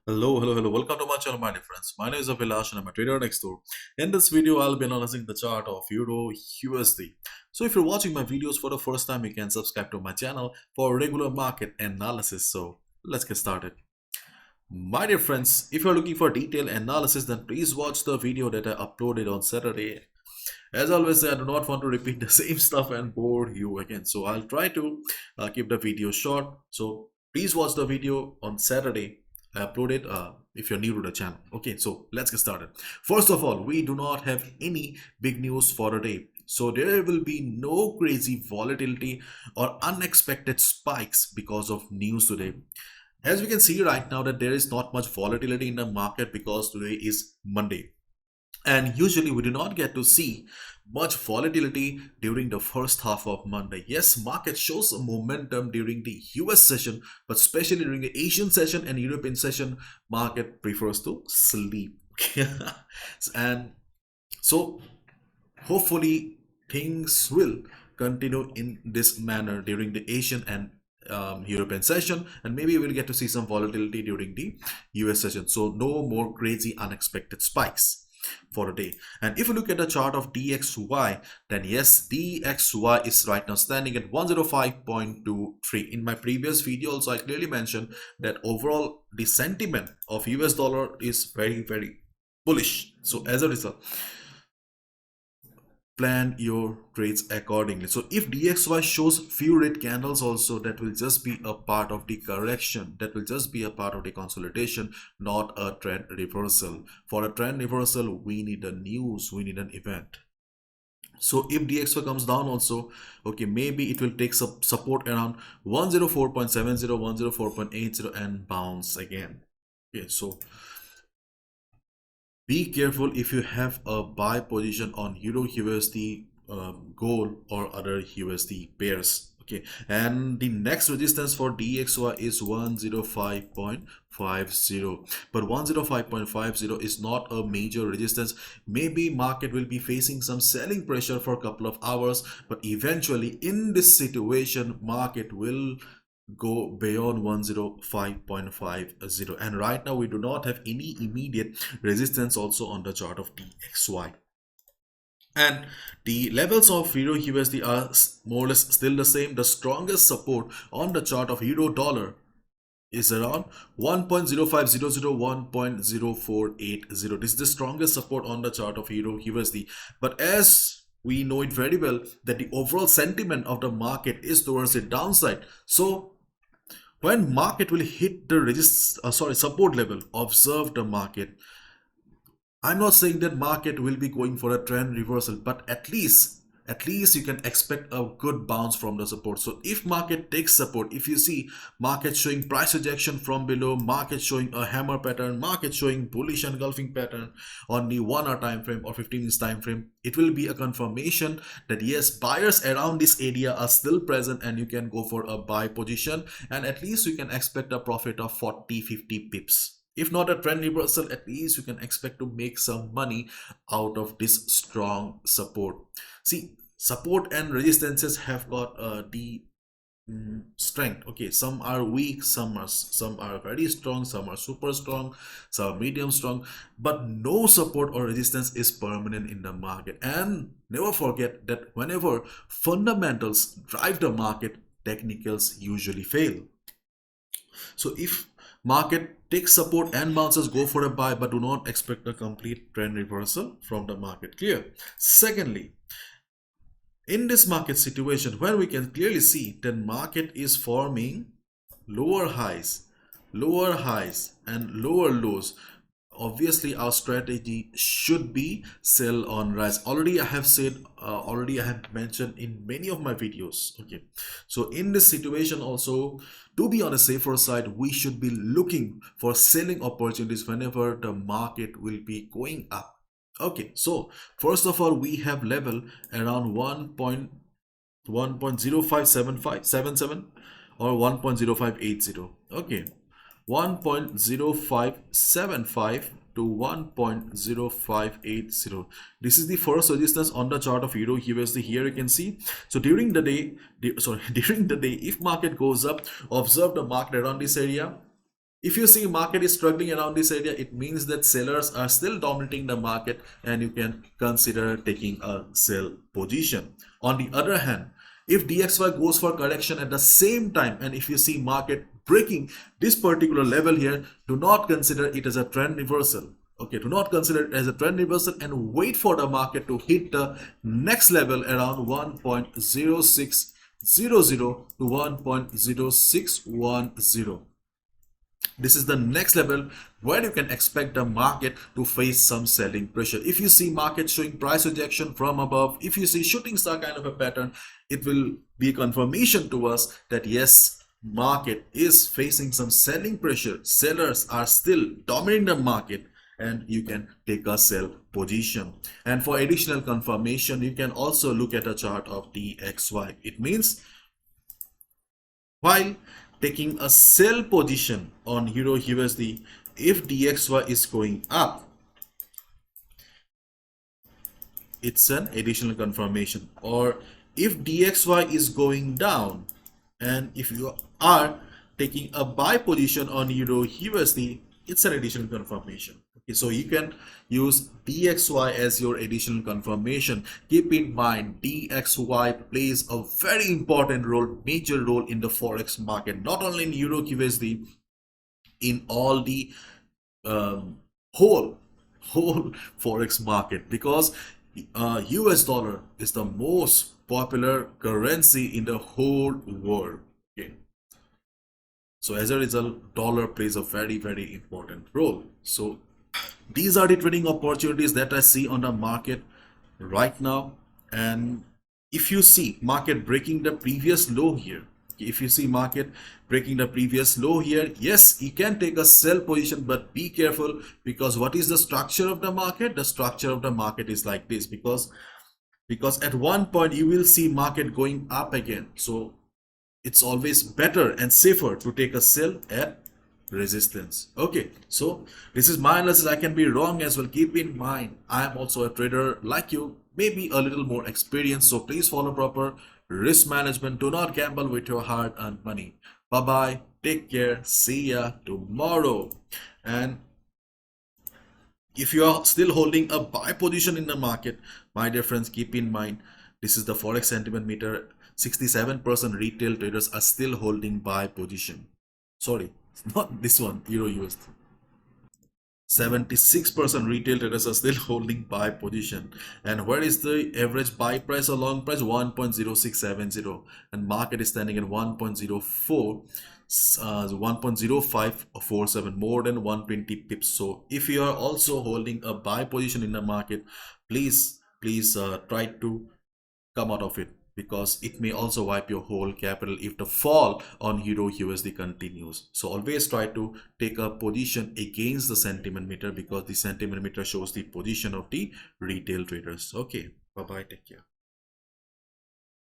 Hello. Welcome to my channel, my dear friends. My name is Abhilash and I'm a trader next door. In this video, I'll be analyzing the chart of Euro USD. So if you're watching my videos for the first time, you can subscribe to my channel for regular market analysis. So let's get started. My dear friends, if you're looking for detailed analysis, then please watch the video that I uploaded on Saturday. As always, I do not want to repeat the same stuff and bore you again. So I'll try to keep the video short. So please watch the video on Saturday. I uploaded if you're new to the channel. Okay, so let's get started. First of all, we do not have any big news for today. So there will be no crazy volatility or unexpected spikes because of news today. As we can see right now that there is not much volatility in the market because today is Monday. And usually we do not get to see much volatility during the first half of Monday. Yes, market shows a momentum during the US session, but especially during the Asian session and European session, market prefers to sleep. And so hopefully things will continue in this manner during the Asian and European session, and maybe we'll get to see some volatility during the US session. So no more crazy unexpected spikes for a day. And if you look at the chart of DXY, then yes, DXY is right now standing at 105.23. In my previous video also, I clearly mentioned that overall the sentiment of US dollar is very bullish. So as a result, plan your trades accordingly. So if DXY shows few red candles also, that will just be a part of the correction, that will just be a part of the consolidation, not a trend reversal. For a trend reversal, we need a news, we need an event. So if DXY comes down also, okay, maybe it will take some support around 104.70, 104.80 and bounce again. Okay, so be careful if you have a buy position on Euro USD, gold or other USD pairs. Okay, and the next resistance for DXY is 105.50, but 105.50 is not a major resistance. Maybe market will be facing some selling pressure for a couple of hours, but eventually in this situation market will go beyond 105.50, and right now we do not have any immediate resistance also on the chart of DXY. And the levels of Euro USD are more or less still the same. The strongest support on the chart of Euro dollar is around 1.0500, 1.0480. This is the strongest support on the chart of Euro USD. But as we know it very well that the overall sentiment of the market is towards the downside. So when market will hit the support level, observe the market. I'm not saying that market will be going for a trend reversal, but at least you can expect a good bounce from the support. So if market takes support, if you see market showing price rejection from below, market showing a hammer pattern, market showing bullish engulfing pattern on the 1 hour time frame or 15 minutes time frame, it will be a confirmation that yes, buyers around this area are still present and you can go for a buy position, and at least you can expect a profit of 40-50 pips. If not a trend reversal, at least you can expect to make some money out of this strong support. See, support and resistances have got the strength. Okay, some are weak, some are very strong, some are super strong, some are medium strong, but no support or resistance is permanent in the market. And never forget that whenever fundamentals drive the market, technicals usually fail. So if market takes support and bounces, go for a buy, but do not expect a complete trend reversal from the market. Clear? Secondly, in this market situation, where we can clearly see that market is forming lower highs and lower lows, obviously our strategy should be sell on rise. Already I have said, already I have mentioned in many of my videos. Okay, so in this situation also, to be on a safer side, we should be looking for selling opportunities whenever the market will be going up. Okay, so first of all, we have level around 1.0577 or 1.0580. Okay, 1.0575 to 1.0580. This is the first resistance on the chart of Euro USD. Here you can see. So during the day, if market goes up, observe the market around this area. If you see market is struggling around this area, it means that sellers are still dominating the market and you can consider taking a sell position. On the other hand, if DXY goes for correction at the same time, and if you see market breaking this particular level here, do not consider it as a trend reversal. Okay, do not consider it as a trend reversal and wait for the market to hit the next level around 1.0600 to 1.0610. This is the next level where you can expect the market to face some selling pressure. If you see market showing price rejection from above, if you see shooting star kind of a pattern, it will be a confirmation to us that yes, market is facing some selling pressure. Sellers are still dominating the market and you can take a sell position. And for additional confirmation, you can also look at a chart of DXY. It means while taking a sell position on Euro USD, if DXY is going up, it's an additional confirmation. Or if DXY is going down, and if you are taking a buy position on Euro USD, it's an additional confirmation. Okay, so you can use DXY as your additional confirmation. Keep in mind, DXY plays a very important role, major role in the Forex market, not only in Euro USD, in all the whole Forex market, because US dollar is the most popular currency in the whole world. Okay. So as a result, dollar plays a very important role. So these are the trading opportunities that I see on the market right now. And if you see market breaking the previous low here, if you see market breaking the previous low here, yes, you can take a sell position, but be careful, because what is the structure of the market? The structure of the market is like this, because at one point you will see market going up again. So it's always better and safer to take a sell at resistance. Okay, so this is my analysis. I can be wrong as well. Keep in mind, I am also a trader like you, maybe a little more experienced. So please follow proper risk management. Do not gamble with your hard-earned money. Bye bye, take care, see ya tomorrow. And if you are still holding a buy position in the market, my dear friends, keep in mind, this is the Forex sentiment meter. 67% retail traders are still holding buy position. Sorry, not this one, Euro USD. 76% retail traders are still holding buy position. And where is the average buy price or long price? 1.0670, and market is standing at 1.04, 1.0547, more than 120 pips. So if you are also holding a buy position in the market, please try to come out of it, because it may also wipe your whole capital if the fall on Euro USD continues. So always try to take a position against the sentiment meter, because the sentiment meter shows the position of the retail traders. Okay, bye bye, take care.